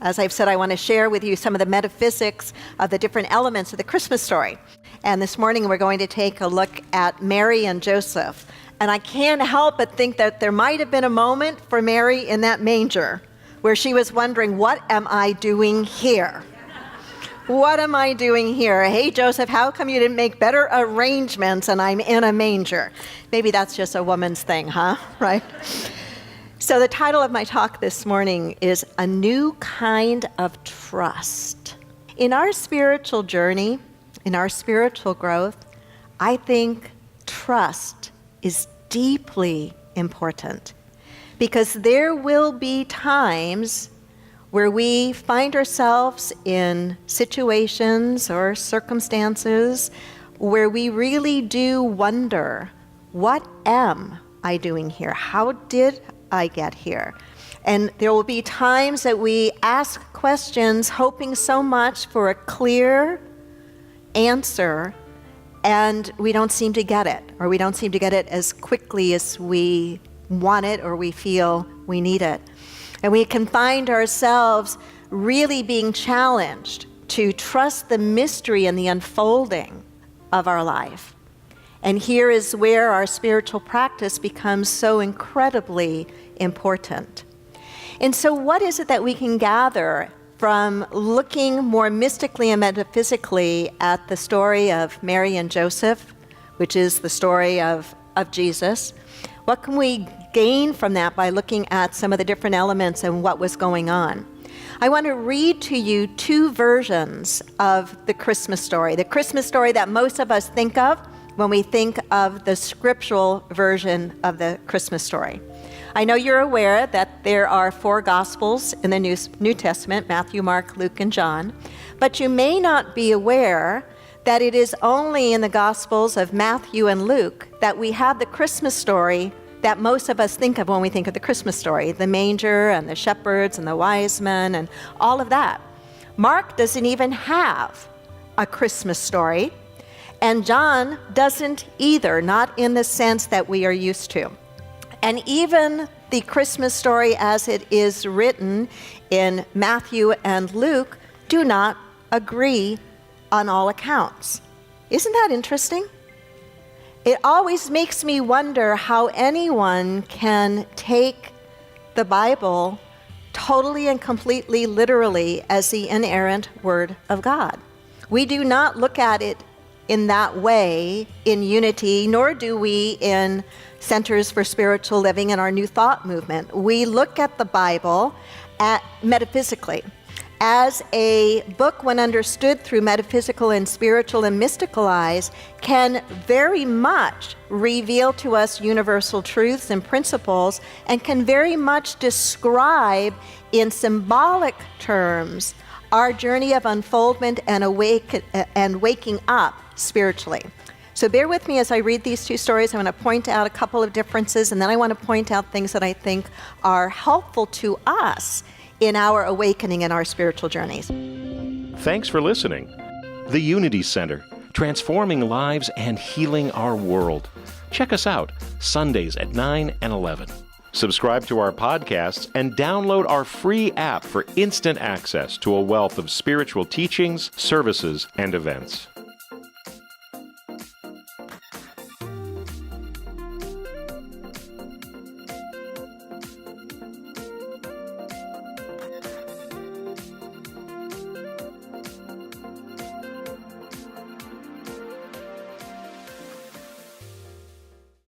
As I've said, I want to share with you some of the metaphysics of the different elements of the Christmas story. And this morning we're going to take a look at Mary and Joseph. And I can't help but think that there might have been a moment for Mary in that manger where she was wondering, what am I doing here? What am I doing here? Hey, Joseph, how come you didn't make better arrangements and I'm in a manger? Maybe that's just a woman's thing, huh? Right? So the title of my talk this morning is A New Kind of Trust. In our spiritual journey, in our spiritual growth, I think trust is deeply important because there will be times where we find ourselves in situations or circumstances where we really do wonder, what am I doing here? How did I get here? And there will be times that we ask questions hoping so much for a clear answer, and we don't seem to get it, or we don't seem to get it as quickly as we want it or we feel we need it. And we can find ourselves really being challenged to trust the mystery and the unfolding of our life. And here is where our spiritual practice becomes so incredibly important. And so what is it that we can gather from looking more mystically and metaphysically at the story of Mary and Joseph, which is the story of Jesus? What can we gain from that by looking at some of the different elements and what was going on? I want to read to you two versions of the Christmas story that most of us think of when we think of the scriptural version of the Christmas story. I know you're aware that there are 4 Gospels in the New Testament, Matthew, Mark, Luke, and John, but you may not be aware that it is only in the Gospels of Matthew and Luke that we have the Christmas story that most of us think of when we think of the Christmas story, the manger and the shepherds and the wise men and all of that. Mark doesn't even have a Christmas story, and John doesn't either, not in the sense that we are used to. And even the Christmas story as it is written in Matthew and Luke do not agree on all accounts. Isn't that interesting? It always makes me wonder how anyone can take the Bible totally and completely literally as the inerrant Word of God. We do not look at it in that way in Unity, nor do we in Centers for Spiritual Living in our New Thought movement. We look at the Bible metaphysically as a book, when understood through metaphysical and spiritual and mystical eyes, can very much reveal to us universal truths and principles, and can very much describe in symbolic terms our journey of unfoldment and waking up spiritually. So bear with me as I read these two stories. I'm going to point out a couple of differences, and then I want to point out things that I think are helpful to us in our awakening and our spiritual journeys. Thanks for listening. The Unity Center, transforming lives and healing our world. Check us out Sundays at 9 and 11. Subscribe to our podcasts and download our free app for instant access to a wealth of spiritual teachings, services, and events.